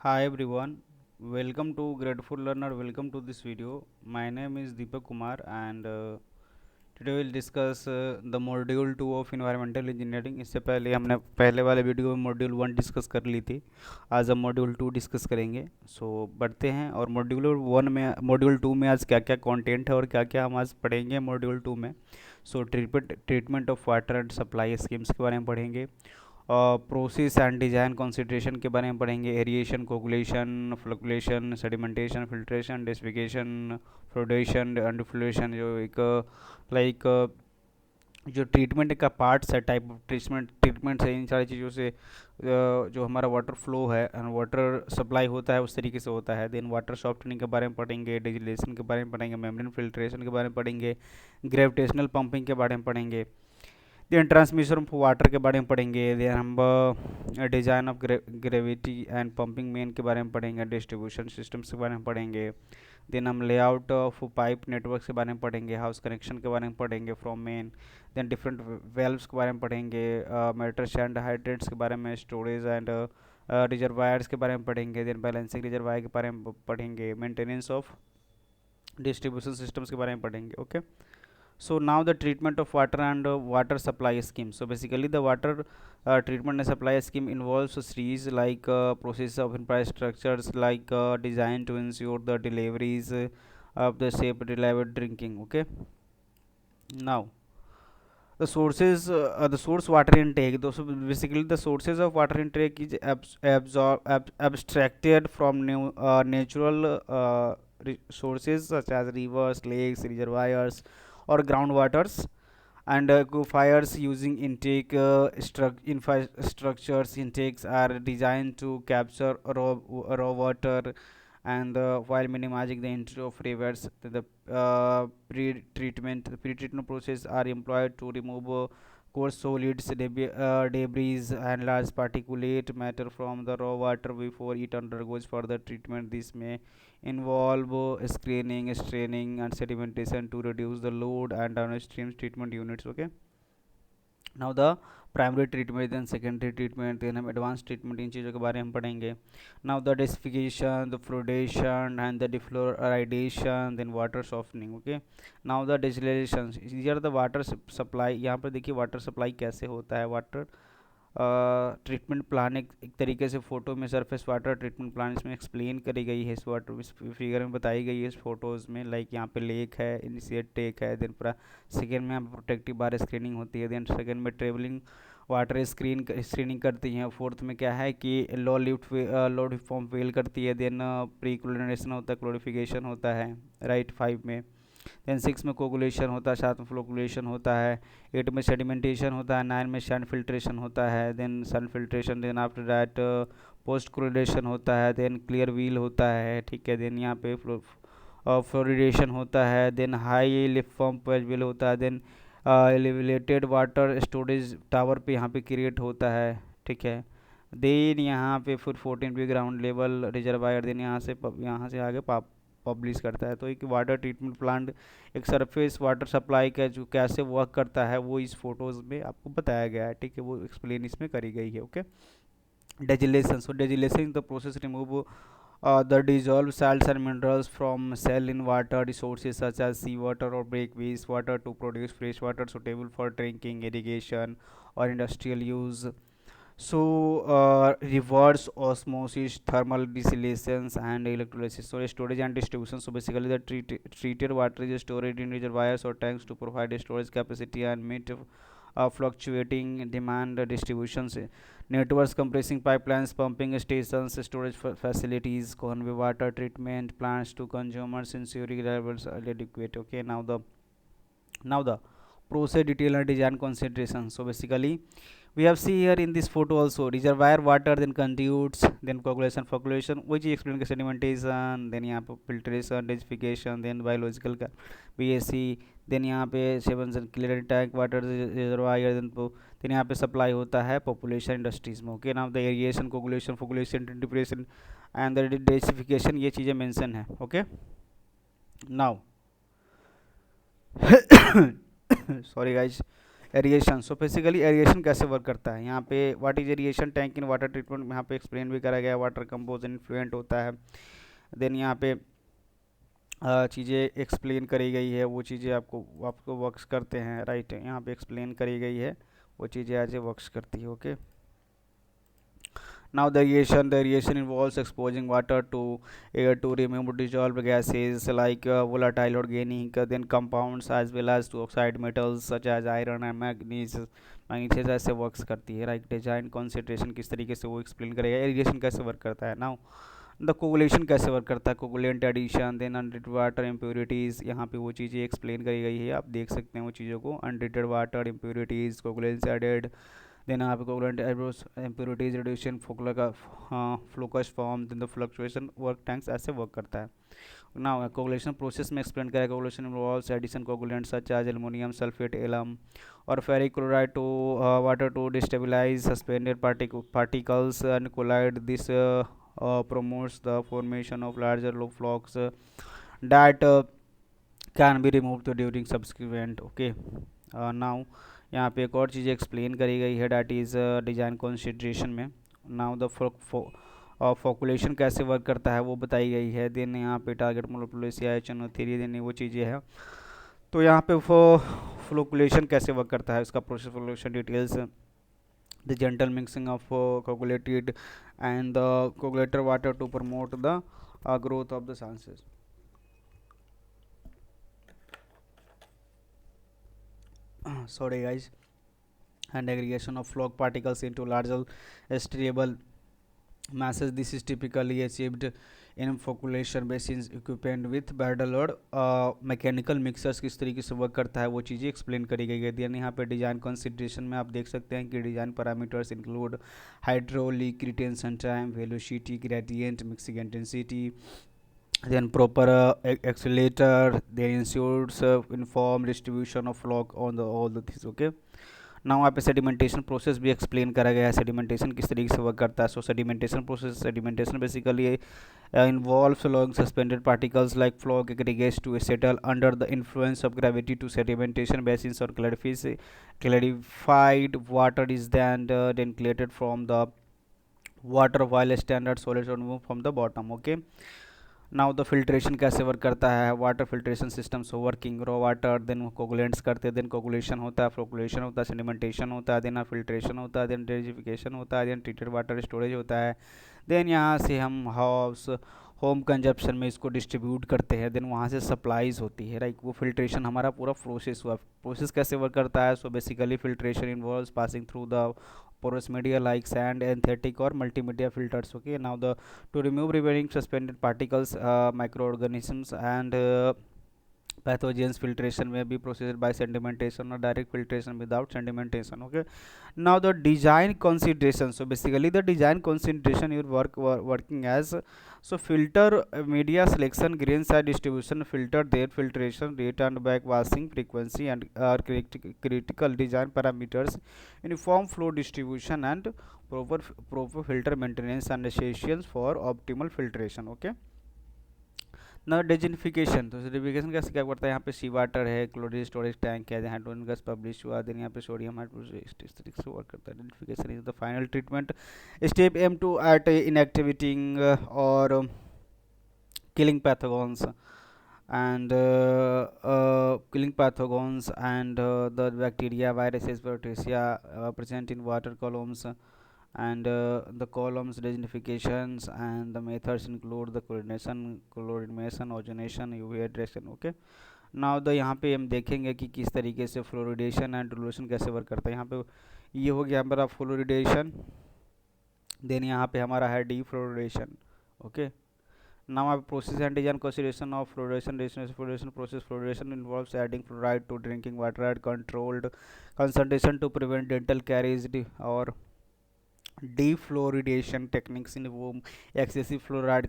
Hi everyone, welcome to Greatful Learner. Welcome to this video. My name is Deepak Kumar, and today we'll discuss the module 2 of environmental engineering. इससे पहले हमने पहले वाले video में module 1 discuss कर ली थी. आज हम मॉड्यूल 2 डिस्कस करेंगे. बढ़ते हैं और मॉड्यूल 2 में आज क्या क्या कंटेंट है और क्या क्या हम आज पढ़ेंगे मॉड्यूल 2 में. Treatment of water and supply schemes के बारे में पढ़ेंगे. प्रोसेस एंड डिज़ाइन कंसिडरेशन के बारे में पढ़ेंगे. Aeration, coagulation, fluctuation, sedimentation, filtration, defecation, flotation and flotation, जो एक लाइक जो ट्रीटमेंट का पार्ट्स है, टाइप ऑफ ट्रीटमेंट है. इन सारी चीज़ों से जो हमारा वाटर फ्लो है एंड वाटर सप्लाई होता है उस तरीके से होता है. देन वाटर सॉफ्टनिंग के बारे में पढ़ेंगे, डिजिलेशन के बारे में पढ़ेंगे, मेम्ब्रेन फिल्ट्रेशन के बारे में पढ़ेंगे, ग्रेविटेशनल पंपिंग के बारे में पढ़ेंगे. देन ट्रांसमिशन ऑफ वाटर के बारे में पढ़ेंगे. देन हम design of gravity and pumping main के बारे में पढ़ेंगे, डिस्ट्रीब्यूशन सिस्टम्स के बारे में पढ़ेंगे. देन हम लेआउट ऑफ पाइप नेटवर्क के बारे में पढ़ेंगे, हाउस कनेक्शन के बारे में पढ़ेंगे from main. Then different valves के बारे में पढ़ेंगे, मेटर्स एंड हाइड्रेट्स के बारे में, स्टोरेज एंड रिजर्वायर्स के बारे में पढ़ेंगे. देन बैलेंसिंग रिजर्वायर के बारे में पढ़ेंगे, मेंटेनेंस ऑफ डिस्ट्रीब्यूशन सिस्टम्स के बारे में पढ़ेंगे. Okay. So now the treatment of water and water supply scheme. So basically the water treatment and supply scheme involves a series process of infrastructures designed to ensure the deliveries of the safe reliable drinking. Okay. Now the source water intake. So basically the sources of water intake is abstracted from natural sources such as rivers, lakes, reservoirs, or groundwaters, and aquifers. Using intake infrastructures, intakes are designed to capture raw water, and while minimizing the entry of rivers. The pre-treatment process are employed to remove coarse solids, debris, and large particulate matter from the raw water before it undergoes further treatment. This may involve screening, straining, and sedimentation to reduce the load and downstream treatment units. Okay. Now the primary treatment, then secondary treatment, then हम advance treatment, इन चीज़ों के बारे में पढ़ेंगे. Now the desilication, the flotation and the defluoridation, then water softening. Okay. Now the desalination, these are the water supply. यहाँ पर देखिए वाटर सप्लाई कैसे होता है. वाटर ट्रीटमेंट प्लान एक तरीके से फ़ोटो में सरफेस वाटर ट्रीटमेंट प्लान इसमें एक्सप्लेन करी गई है, इस वाटर इस फिगर में बताई गई है इस फोटोज़ में. लाइक यहाँ पे लेक है, इनिशिएट टेक है, देन पूरा सेकेंड में यहाँ पे प्रोटेक्टिव बार स्क्रीनिंग होती है, देन सेकेंड में ट्रेवलिंग वाटर स्क्रीनिंग करती हैं. फोर्थ में क्या है कि लो फॉर्म फेल करती है, देन प्री क्लोरिनेशन होता है, क्लोरिफिकेशन होता है, राइट. 5 में. देन 6 में कोगुलेशन होता है, 7 में फ्लोकुलेशन होता है, 8 में सेडिमेंटेशन होता है, 9 में सैंड फिल्ट्रेशन होता है, then sand filtration, then after that post chlorination होता है, देन क्लियर व्हील होता है. ठीक है. देन यहाँ पे फ्लोरिडेशन होता है, then high lift pump well होता है, then elevated water storage tower पे यहाँ पे क्रिएट होता है. ठीक है. देन यहाँ पे फिर 14 पे ग्राउंड लेवल रिजर्वायर, देन यहाँ से आगे पब्लिश करता है. तो एक वाटर ट्रीटमेंट प्लांट एक सरफेस वाटर सप्लाई का जो कैसे वर्क करता है वो इस फोटोज़ में आपको बताया गया है. ठीक है. वो एक्सप्लेन इसमें करी गई है. Okay. Desalination. So desalination is the process remove the dissolved salts and minerals from saline water resources such as seawater or breakways water to produce fresh water suitable for drinking, irrigation, or industrial use. So reverse osmosis, thermal desalinations, and electrolysis. So storage and distribution. So basically the treated water is stored in reservoirs or tanks to provide storage capacity and meet fluctuating demand. Distributions networks, compressing pipelines, pumping stations, storage facilities, convey water treatment plants to consumers, ensuring levels are adequate. Okay. Now the process detail and design consideration. So basically we have see here in this photo also reservoir water, then conduits, then coagulation, flocculation, which is explained sedimentation, then यहाँ पे filtration, desification, then biological BSc, then यहाँ पे 7 clear tank water reservoir, then यहाँ पे supply होता है population industries में. Okay. Now the irrigation, coagulation, flocculation, depression, and the desification, ये चीज़ें mention है. Okay. Now sorry guys, aeration. So basically aeration कैसे वर्क करता है, यहाँ पे what is aeration tank in water treatment यहाँ पे एक्सप्लेन भी करा गया है। वाटर कंपोज इन्फ्लुएंट होता है, देन यहाँ पे चीज़ें एक्सप्लेन करी गई है, वो चीज़ें आपको आपको वर्क्स करते हैं, राइट। यहाँ पे एक्सप्लेन करी गई है, वो चीज़ें आज वर्क्स करती है, okay. Now the reaction involves exposing water to air to remove dissolved gases like volatile organic then compounds as well as to oxide metals such as iron and manganese। मैग्नीशियस ऐसे works करती है, right. Design concentration किस तरीके से वो explain करेगा। Irrigation कैसे work करता है। नाउ द कोगुलेशन कैसे वर्क करता है, coagulant addition then untreated water impurities, यहाँ पे वो चीज़ें एक्सप्लेन करी गई है, आप देख सकते हैं वो चीज़ों को। Untreated water impurities coagulants added, then आप coagulant impurities reduction flocs form then the fluctuation work tanks ऐसे वर्क करता है। नाउ कोगुलेशन प्रोसेस में एक्सप्लेन करेगा। Coagulation involves addition coagulant such as aluminium sulphate alum और ferric chloride to water to destabilise suspended particles and collide this promotes the formation of larger flocks that can be removed during subsequent, okay। Now यहाँ पे एक और चीज़ explain करी गई है, that is design consideration में। Now the फॉकुलेशन कैसे work करता है वो बताई गई है। देन यहाँ पे टारगेट मोनोपोलिसिया थ्योरी देने वो चीज़ें हैं। तो यहाँ पे फ्लोकुलेशन कैसे वर्क करता है, उसका process flocculation details, the gentle mixing of coagulated and the coagulator water to promote the growth of the sciences। Sorry guys। And aggregation of flock particles into larger stable masses, this is typically achieved in flocculation basins equipped with paddle और mechanical mixers किस तरीके से work करता है वो चीज़ें explain करी गई है। देन यहाँ पे डिज़ाइन कंसिडरेशन में आप देख सकते हैं कि design parameters include hydraulic retention time velocity gradient mixing intensity then proper accelerator then ensures uniform distribution of flock on the all the things, okay। Now यहाँ पे सेडिमेंटेशन प्रोसेस भी एक्सप्लेन करा गया है, सेडिमेंटेशन किस तरीके से वर्क करता है। So sedimentation process, sedimentation basically involves allowing suspended particles like flock aggregates to settle under the influence of gravity to sedimentation basins or clarified water is then collected from the water while standard solids are removed from the bottom, okay। Now the filtration कैसे work करता है, water filtration systems working, raw water then coagulants करते हैं, then coagulation होता है, flocculation होता है, sedimentation होता है, देन फिल्ट्रेशन होता है, देन डेजिफिकेशन होता है, देन ट्रीटेड वाटर स्टोरेज होता है, देन यहाँ से हम हाउस होम कंजप्शन में इसको डिस्ट्रीब्यूट करते हैं, देन वहाँ से सप्लाईज होती है, राइट। वो फिल्ट्रेशन हमारा पूरा प्रोसेस हुआ। प्रोसेस कैसे वर्क करता है, so basically filtration involves passing through the porous media like sand, synthetic or multimedia filters, okay। Now the to remove remaining suspended particles, microorganisms and pathogens filtration may be processed by sedimentation or direct filtration without sedimentation, okay। Now the design consideration, so basically the design consideration your working as, so filter media selection grain size distribution filter their filtration rate and backwashing frequency and critical design parameters, uniform flow distribution and proper filter maintenance and essentials for optimal filtration, okay। ना डेजिनिफिकेशन, तो डेजिनिफिकेशन कैसे क्या करता है, यहाँ पे सी water है, क्लोरीज storage tank है, हाइड्रोजन गैस पब्लिश हुआ, देन यहाँ पे सोडियम हाइड्रोक्साइड इस तरीके से वर्क करता है। Disinfection is the final treatment step aim to at inactivating और killing pathogens and the bacteria viruses protesia present in water columns and the columns designifications and the methods include the chlorination ozonination UV hydration, okay। Now the यहाँ पे हम देखेंगे कि किस तरीके से fluoridation and डिलूशन कैसे वर्क करता है। यहाँ पे ये हो गया हमारा फ्लोरिडेशन, देन यहाँ पे हमारा है डीफ्लोरिडेशन, okay. Now I process and design consideration of fluoridation. Fluoridation process. Fluoridation involves adding fluoride to drinking water at controlled concentration to prevent dental caries or defluoridation techniques involve excessive fluoride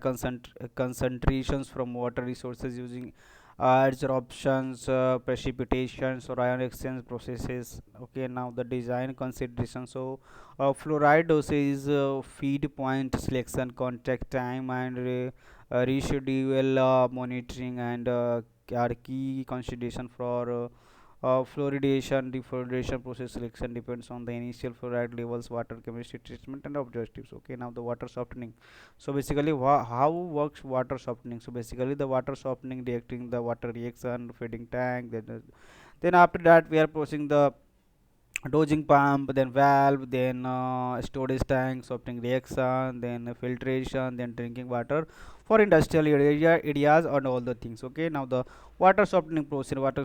concentrations from water resources using adsorptions, precipitations or ion exchange processes, okay। Now the design consideration, so fluoride dosage, feed point selection, contact time and residual monitoring and are key consideration for Fluoridation, defluoridation process selection depends on the initial fluoride levels, water chemistry treatment, and objectives. Okay, now the water softening. So basically, how works water softening? So basically, the water softening reacting the water reaction, feeding tank. Then after that, we are processing the dosing pump, then valve, then storage tank, softening reaction, then filtration, then drinking water for industrial areas and all the things. Okay, now the water softening process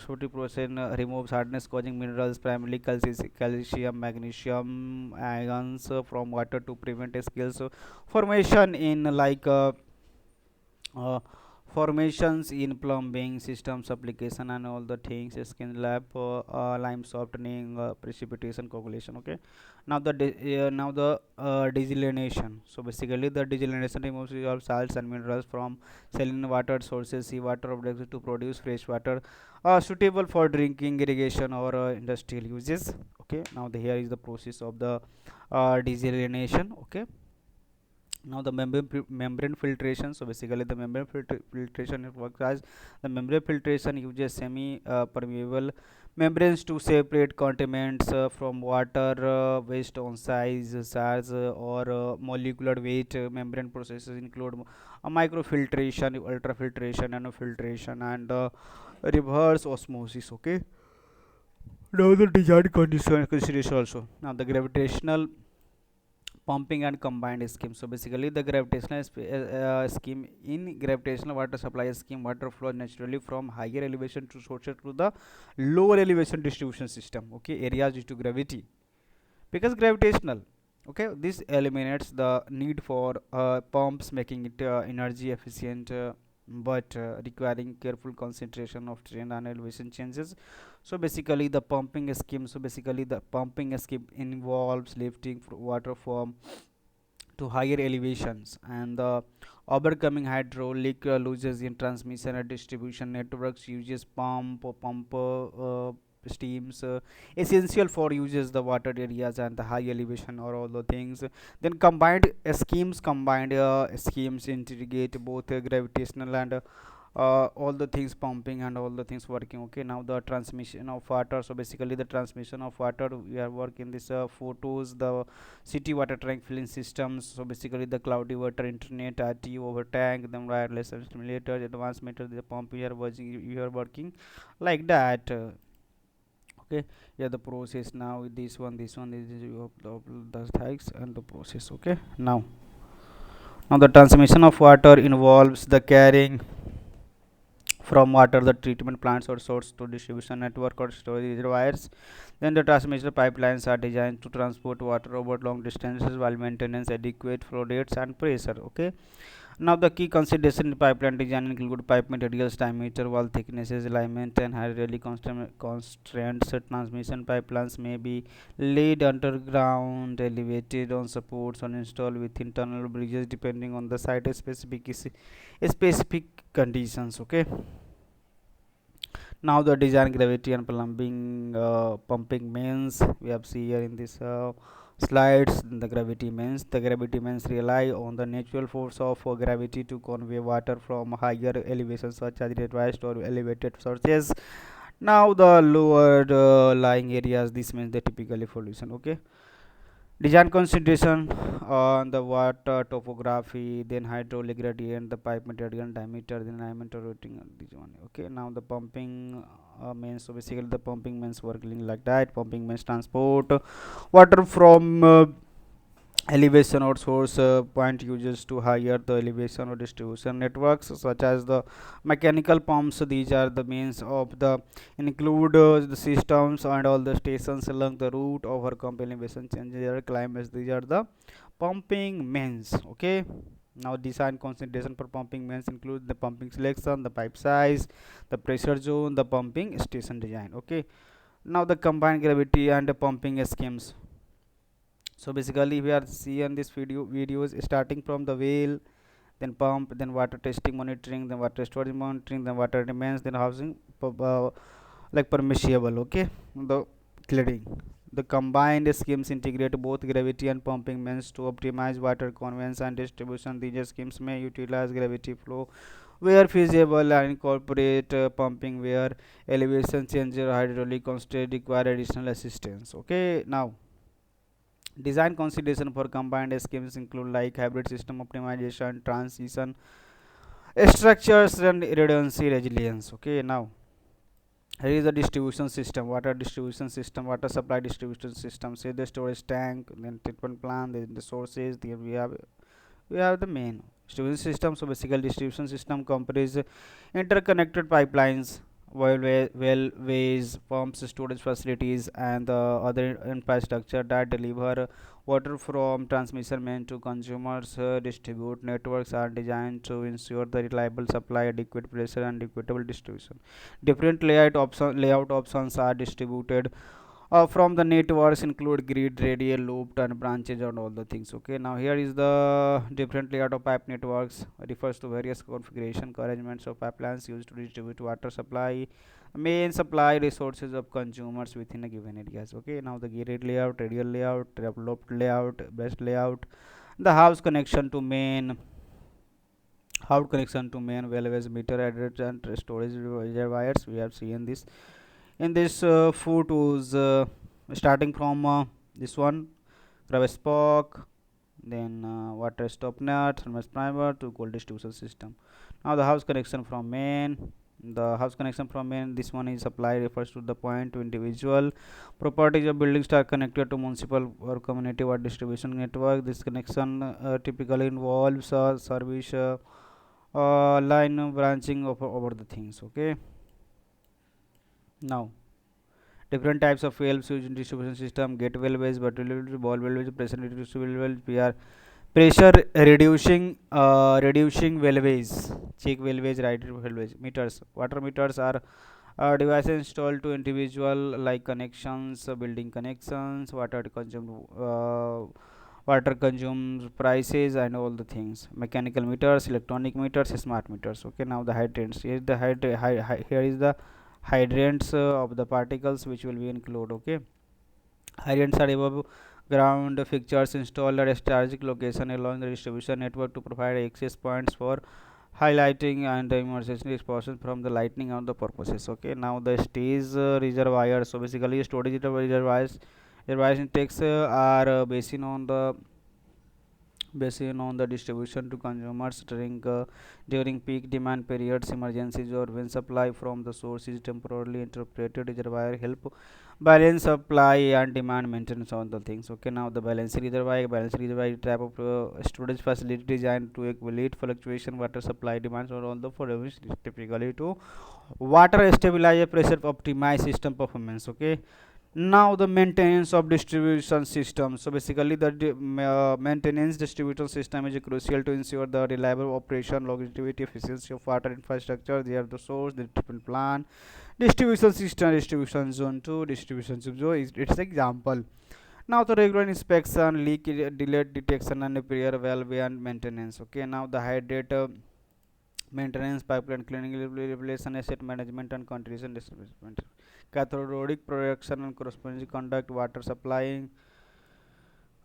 removes hardness causing minerals, primarily calcium, magnesium ions from water to prevent scales formation in uh, formations in plumbing systems application and all the things, skin lab, lime softening, precipitation coagulation. Okay, now the desalination. So basically the desalination removes all salts and minerals from saline water sources, seawater objects to produce fresh water suitable for drinking, irrigation, or industrial uses. Okay, now here is the process of the desalination. Okay, now the membrane filtration. So basically the membrane filtration it works as the membrane filtration uses semi permeable membranes to separate contaminants from water waste on size, size or molecular weight. Membrane processes include microfiltration, ultrafiltration, nanofiltration, and reverse osmosis. Okay, now the design consideration also. Now the gravitational pumping and combined scheme. So basically the gravitational scheme, in gravitational water supply scheme, water flows naturally from higher elevation to sources to the lower elevation distribution system. Okay, areas due to gravity, because gravitational. Okay, this eliminates the need for pumps, making it energy efficient, but requiring careful concentration of terrain and elevation changes. So basically the pumping scheme. So basically the pumping scheme involves lifting water from to higher elevations and overcoming hydraulic losses in transmission and distribution networks. Uses pump steams essential for uses the water areas and the high elevation or all the things. Then combined schemes integrate both gravitational and all the things pumping and all the things working. Okay, now the transmission of water. So basically the transmission of water, we are working this photos, the city water tank filling systems. So basically the cloudy water internet, RTU over tank, then wireless simulators, advanced methods, the pump you are working like that. Okay, yeah, the process. Now this one is the tags and the process. Okay, now the transmission of water involves the carrying from water the treatment plants or source to distribution network or storage wires. Then the transmission pipelines are designed to transport water over long distances while maintaining adequate flow rates and pressure. Okay, now the key consideration in pipeline design include pipe materials, diameter, wall thicknesses, alignment, and hydraulic constraints. Transmission pipelines may be laid underground, elevated on supports, or installed with internal bridges depending on the site specific conditions. Okay, now the design gravity and plumbing pumping mains we have see here in this slides. The gravity mains rely on the natural force of gravity to convey water from higher elevations such as raised or elevated sources. Now the lower lying areas, this means the typically pollution. Okay, design consideration on the water topography, then hydraulic gradient, the pipe material diameter, then diameter routing, this one. Okay, now the pumping means. So basically the pumping means working like that. Pumping means transport water from elevation or source point uses to higher the elevation or distribution networks such as the mechanical pumps. These are the means of the include the systems and all the stations along the route overcome elevation changes or climates. These are the pumping mains. Okay, now design concentration for pumping mains include the pumping selection, the pipe size, the pressure zone, the pumping station design. Okay, now the combined gravity and the pumping schemes. So basically we are seeing this videos starting from the well, then pump, then water testing monitoring, then water storage monitoring, then water demands, then housing like permissible. Okay, the clearing. The combined schemes integrate both gravity and pumping means to optimize water conveyance and distribution. These schemes may utilize gravity flow where feasible, and incorporate pumping where elevation change or hydraulic constraint require additional assistance. Okay, now design consideration for combined schemes include like hybrid system optimization, transition structures, and redundancy resilience. Okay, now here is the distribution system, water distribution system, water supply distribution system. Say the storage tank, then treatment plant, then the sources. Then we have the main distribution system. So basically distribution system comprises interconnected pipelines, wellways, pumps, storage facilities, and other infrastructure that deliver water from transmission main to consumers. Distribute networks are designed to ensure the reliable supply, adequate pressure, and equitable distribution. Different layout options are distributed from the networks include grid, radial, looped, and branches, and all the things. Okay, now here is the different layout of pipe networks. Refers to various configuration arrangements of pipelines used to distribute water supply, main supply resources of consumers within a given areas. Okay, now the grid layout, radial layout, looped layout, best layout, the house connection to main wellways, meter address, and storage reservoirs. We have seen this in this photos, starting from this one crevice spock, then water stop net, thermos primer to cold distribution system. Now the house connection from main. The house connection from main, this one is supply refers to the point to individual properties of buildings are connected to municipal or community water distribution network. This connection typically involves service line branching over the things. Okay, now different types of valves used in distribution system: gate valves, bottle valves, ball valves, pressure reducing valves. We are pressure reducing valves, check valves, right valves. Meters, water meters are devices installed to individual like connections, building connections, water consumes prices, and all the things. Mechanical meters, electronic meters, smart meters. Okay, now the hydrants. Here is the hydrants of the particles which will be included. Okay, hydrants are above ground fixtures installed at a strategic location along the distribution network to provide access points for highlighting and the emergency response from the lightning on the purposes. Okay, now the stage reservoirs. So basically storage reservoirs intakes are based on the distribution to consumers during peak demand periods, emergencies, or when supply from the source is temporarily interrupted. Reservoir help balance supply and demand, maintenance on the things. Okay, now the balancing reservoir is type of storage facility designed to equate fluctuation water supply demands or all the for typically to water stabilize pressure optimize system performance. Okay, now the maintenance of distribution system. So basically the maintenance distribution system is crucial to ensure the reliable operation, longevity, efficiency of water infrastructure. They are the source, the treatment plan, distribution system, distribution zone 2, distribution zone is its example. Now the regular inspection, leak delay detection, and repair valve and maintenance. Okay, now the hydrate maintenance, pipeline cleaning, replacement, asset management, and contribution distribution, cathodic production and corresponding conduct, water supplying,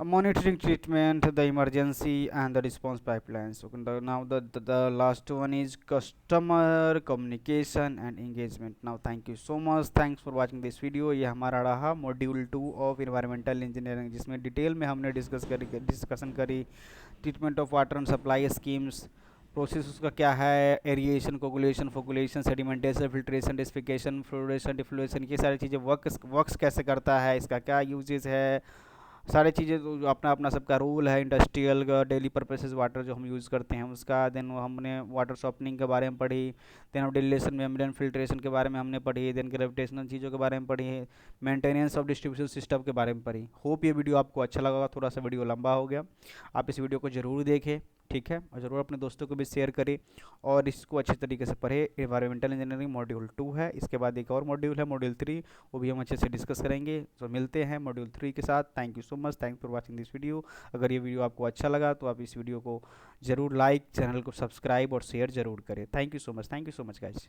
monitoring treatment, the emergency and the response pipelines. So now the last one is customer communication and engagement. Now thank you so much, thanks for watching this video. ये हमारा रहा module 2 of environmental engineering, जिसमें detail में हमने discussion करी treatment of water and supply schemes, process उसका क्या है, एरिएशन, कोगुलेशन, फोकुलेशन, सेडिमेंटेशन, फिल्ट्रेशन, डिस्फिकेशन, फ्लोरेशन, डिफ्लोरेशन, ये सारी चीज़ें वर्क्स कैसे करता है, इसका क्या यूजेस है, सारी चीज़ें तो अपना अपना सबका रूल है। इंडस्ट्रियल डेली पर्पसेस वाटर जो हम यूज़ करते हैं उसका, देन हमने वाटर सॉफ्टनिंग के बारे में पढ़ी, देन हम डिलेशन मेम्ब्रेन फिल्ट्रेशन के बारे में हमने पढ़ी, देन ग्रेविटेशनल चीज़ों के बारे में पढ़ी, मेंटेनेंस ऑफ डिस्ट्रीब्यूशन सिस्टम के बारे में पढ़ी। होप ये वीडियो आपको अच्छा लगा होगा, थोड़ा सा वीडियो लंबा हो गया, आप इस वीडियो को ज़रूर देखें, ठीक है, और ज़रूर अपने दोस्तों को भी शेयर करें और इसको अच्छे तरीके से पढ़े। एनवायरमेंटल इंजीनियरिंग मॉड्यूल 2 है, इसके बाद एक और मॉड्यूल है मॉड्यूल 3, वो भी हम अच्छे से डिस्कस करेंगे। तो मिलते हैं मॉड्यूल 3 के साथ। Thank you so much, thanks for watching this video. अगर ये वीडियो आपको अच्छा लगा तो आप इस वीडियो को ज़रूर लाइक, चैनल को सब्सक्राइब और शेयर ज़रूर करें। Thank you so much guys.